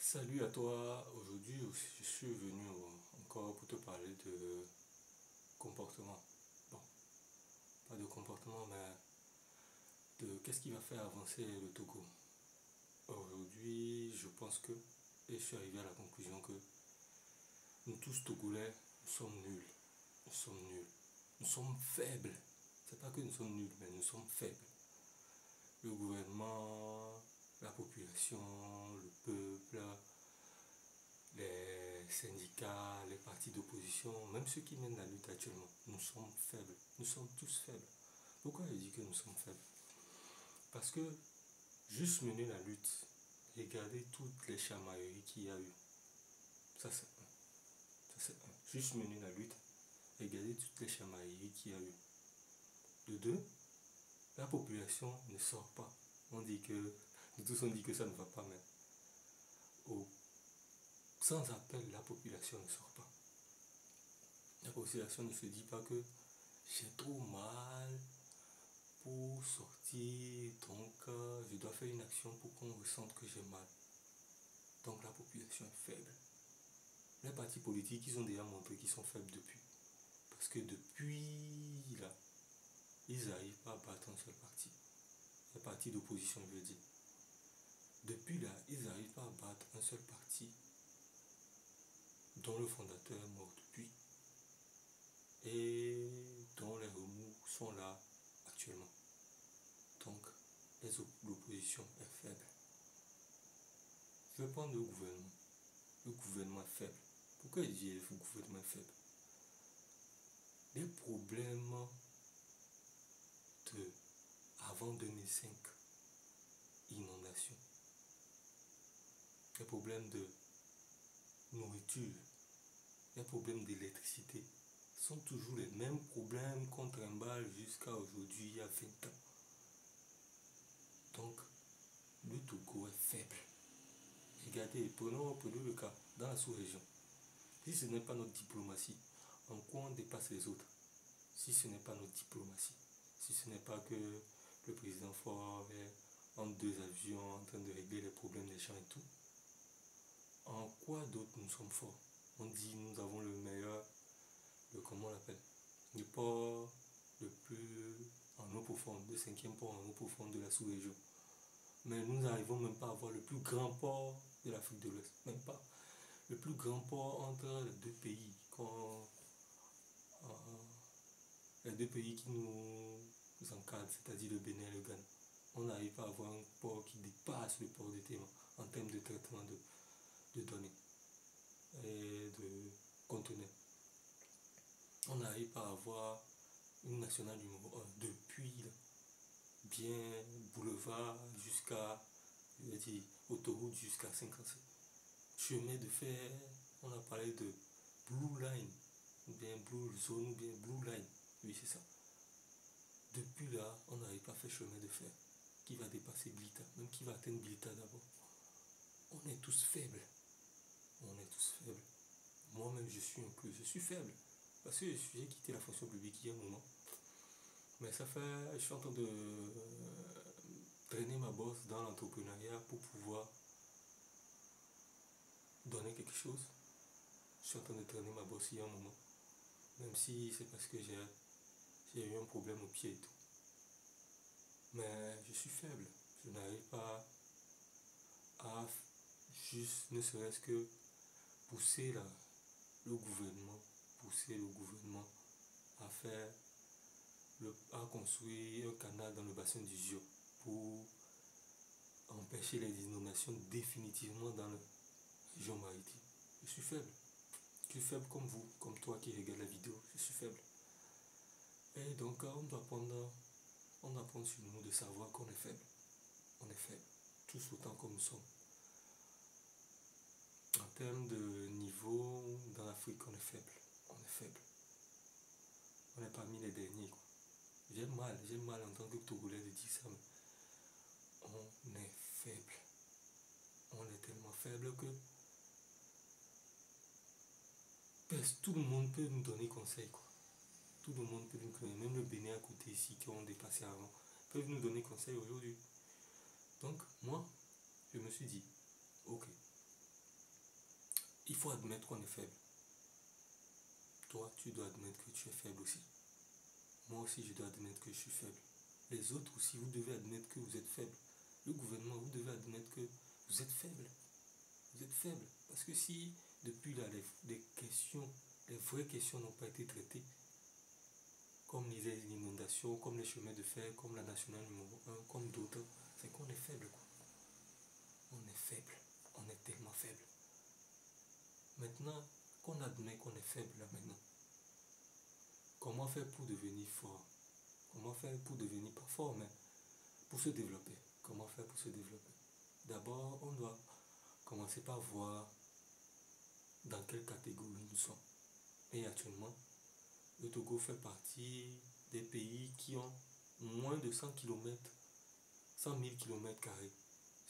Salut à toi, aujourd'hui je suis venu encore pour te parler de comportement. Bon, pas de comportement, mais de qu'est-ce qui va faire avancer le Togo. Aujourd'hui, je pense que, et je suis arrivé à la conclusion que nous tous Togolais, nous sommes nuls. Nous sommes nuls. Nous sommes faibles. C'est pas que nous sommes nuls, mais nous sommes faibles. Le gouvernement, la population, le peuple, les syndicats, les partis d'opposition, même ceux qui mènent la lutte actuellement, nous sommes faibles. Nous sommes tous faibles. Pourquoi je dis que nous sommes faibles? Parce que juste mener la lutte, regarder toutes les chamailleries qu'il y a eu, ça c'est un. Ça c'est un. Juste mener la lutte, regarder toutes les chamailleries qu'il y a eu. De deux, la population ne sort pas. On dit que, nous tous on dit que ça ne va pas, mais sans appel, la population ne sort pas. La population ne se dit pas que j'ai trop mal pour sortir, donc je dois faire une action pour qu'on ressente que j'ai mal. Donc la population est faible. Les partis politiques, ils ont déjà montré qu'ils sont faibles depuis. Parce que depuis là, ils n'arrivent pas à battre un seul parti. Les partis d'opposition, je veux dire. Depuis là, ils n'arrivent pas à battre un seul parti dont le fondateur est mort depuis et dont les remous sont là actuellement. Donc, l'opposition est faible. Je vais prendre le gouvernement. Le gouvernement est faible. Pourquoi je dis le gouvernement est faible? Les problèmes de avant 2005, inondation, les problèmes de nourriture, les problèmes d'électricité sont toujours les mêmes problèmes qu'on trimballe jusqu'à aujourd'hui, il y a 20 ans. Donc, le Togo est faible. Regardez, prenons le cas dans la sous-région. Si ce n'est pas notre diplomatie, en quoi on dépasse les autres? Si ce n'est pas notre diplomatie, si ce n'est pas que le président Faure est en deux avions en train de régler les problèmes des gens et tout, en quoi d'autre nous sommes forts? On dit nous avons le meilleur, comment on l'appelle, le port le plus en eau profonde, le 5e port en eau profonde de la sous-région. Mais nous n'arrivons même pas à avoir le plus grand port de l'Afrique de l'Ouest, même pas. Le plus grand port entre les deux pays, les deux pays qui nous encadrent, c'est-à-dire le Bénin et le Ghana. On n'arrive pas à avoir un port qui dépasse le port de Téma en termes de traitement de données et de conteneurs. On n'arrive pas à avoir une nationale numéro 1 depuis bien boulevard jusqu'à, je vais dire, autoroute jusqu'à 57. Chemin de fer, on a parlé de Blue Line, ou bien Blue Zone, ou bien Blue Line. Oui, c'est ça. Depuis là, on n'arrive pas à faire chemin de fer qui va dépasser Blita, même qui va atteindre Blita d'abord. On est tous faibles. On est tous faibles. Moi-même, je suis inclus. Je suis faible. Parce que j'ai quitté la fonction publique il y a un moment. Mais ça fait, je suis en train de traîner ma bosse dans l'entrepreneuriat pour pouvoir donner quelque chose. Je suis en train de traîner ma bosse il y a un moment. Même si c'est parce que j'ai eu un problème au pied et tout. Mais je suis faible. Je n'arrive pas à juste, ne serait-ce que pousser le gouvernement à faire à construire un canal dans le bassin du Zio pour empêcher les inondations définitivement dans la région maritime. Je suis faible. Je suis faible comme vous, comme toi qui regarde la vidéo. Je suis faible. Et donc on doit prendre sur nous de savoir qu'on est faible. On est faible. Tous autant comme nous sommes. En termes de niveau, dans l'Afrique, on est faible. On est faible. On est parmi les derniers, quoi. J'ai mal en tant que Togolais de dire ça, mais on est faible. On est tellement faible que tout le monde peut nous donner conseil, quoi. Tout le monde peut nous donner, même le Bénin à côté ici, qui ont dépassé avant, peuvent nous donner conseil aujourd'hui. Donc, moi, je me suis dit, ok, il faut admettre qu'on est faible. Toi, tu dois admettre que tu es faible aussi. Moi aussi, je dois admettre que je suis faible. Les autres aussi, vous devez admettre que vous êtes faible. Le gouvernement, vous devez admettre que vous êtes faible. Vous êtes faible. Parce que si, depuis là, les questions, les vraies questions n'ont pas été traitées, comme les inondations, comme les chemins de fer, comme la nationale numéro 1, comme d'autres, c'est qu'on est faible, quoi. On est faible. On est tellement faible. Maintenant qu'on admet qu'on est faible là maintenant, comment faire pour devenir fort? Comment faire pour devenir pas fort, mais pour se développer? Comment faire pour se développer? D'abord, on doit commencer par voir dans quelle catégorie nous sommes. Et actuellement, le Togo fait partie des pays qui ont moins de 100 km, 100 000 km².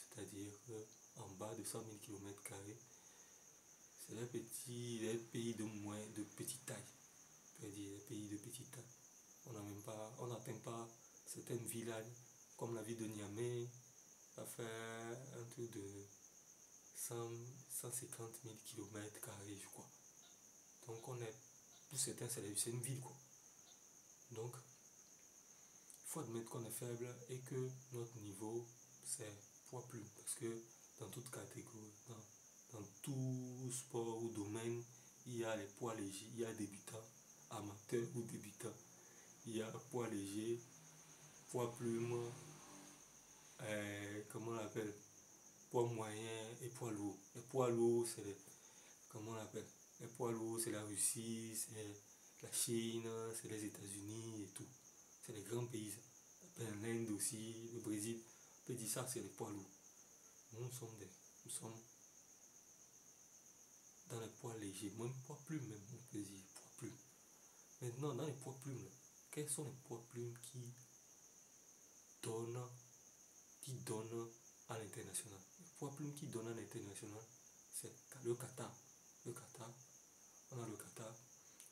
C'est-à-dire en bas de 100 000 km², c'est les pays de petite taille. Je veux dire, les pays de petite taille. On n'atteint pas certaines villes comme la ville de Niamey. Ça fait un truc de 150 000 km², je crois. Donc pour certains, c'est une ville, quoi. Donc, il faut admettre qu'on est faible et que notre niveau, c'est poids plume. Parce que dans toute catégorie, dans tout sport ou domaine, il y a les poids légers, il y a débutants, amateurs ou débutants. Il y a poids léger, poids plume, comment on l'appelle, poids moyen et poids lourd. Les poids lourds, c'est comment on l'appelle, les poids lourds, c'est la Russie, c'est la Chine, c'est les États-Unis et tout. C'est les grands pays. L'Inde aussi, le Brésil. On peut dire ça, c'est les poids lourds. Nous sommes dans les poids légers, même poids plume, même, on peut dire poids plume. Maintenant, dans les poids plumes, là, quels sont les poids plumes qui donnent à l'international? Les poids plumes qui donnent à l'international, c'est le Qatar. Le Qatar, on a le Qatar,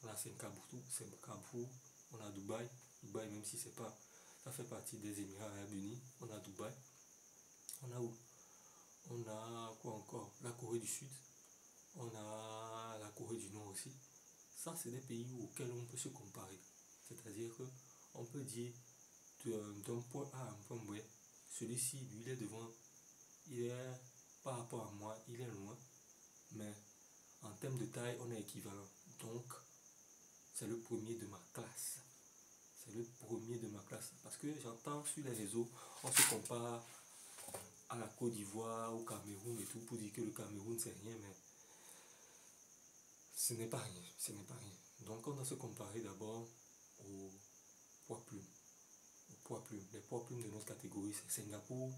on a Singapour, on a Dubaï. Dubaï, même si c'est pas, ça fait partie des Émirats Arabes Unis, on a Dubaï. On a où? On a quoi encore? La Corée du Sud. On a la Corée du Nord aussi. Ça, c'est des pays auxquels on peut se comparer. C'est-à-dire qu'on peut dire d'un point A à un point B, celui-ci, lui, il est devant, il est par rapport à moi, il est loin, mais en termes de taille, on est équivalent. Donc, c'est le premier de ma classe. C'est le premier de ma classe. Parce que j'entends sur les réseaux, on se compare à la Côte d'Ivoire, au Cameroun et tout, pour dire que le Cameroun, c'est rien, mais ce n'est pas rien. Ce n'est pas rien. Donc, on doit se comparer d'abord au poids plume. Les poids plumes de notre catégorie, c'est Singapour.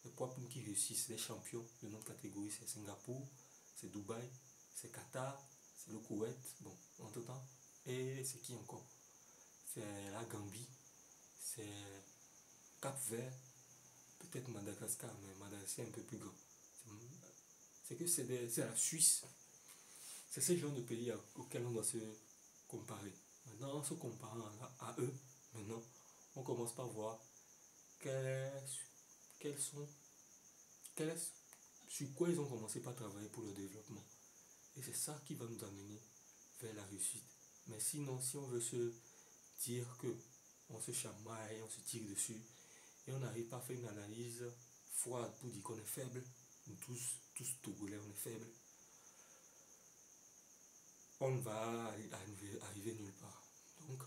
Les poids plumes qui réussissent, les champions de notre catégorie, c'est Singapour, c'est Dubaï, c'est Qatar, c'est le Koweït, bon, entre temps. Et c'est qui encore? C'est la Gambie, c'est Cap-Vert, peut-être Madagascar, mais Madagascar est un peu plus grand. C'est que c'est la Suisse. C'est ce genre de pays auxquels on doit se comparer. Maintenant, en se comparant à eux, maintenant, on commence par voir sur quoi ils ont commencé par travailler pour le développement. Et c'est ça qui va nous amener vers la réussite. Mais sinon, si on veut se dire que on se chamaille, on se tire dessus, et on n'arrive pas à faire une analyse froide pour dire qu'on est faible, nous tous Togolais, on est faible, on ne va arriver nulle part. Donc,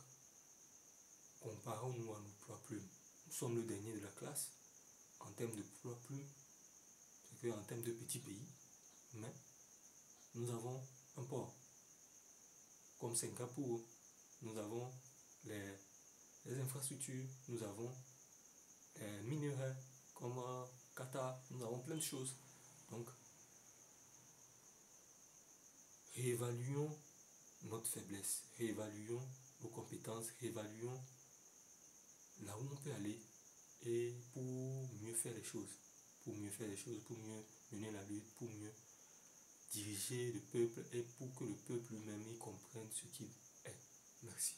comparons-nous à nos poids plumes. Nous sommes le dernier de la classe en termes de poids plumes, c'est qu'en termes de petits pays, mais nous avons un port comme Singapour, nous avons les infrastructures, nous avons les minerais comme Qatar, nous avons plein de choses. Donc, réévaluons notre faiblesse, réévaluons nos compétences, réévaluons là où on peut aller et pour mieux faire les choses, pour mieux mener la lutte, pour mieux diriger le peuple et pour que le peuple lui-même y comprenne ce qu'il est. Merci.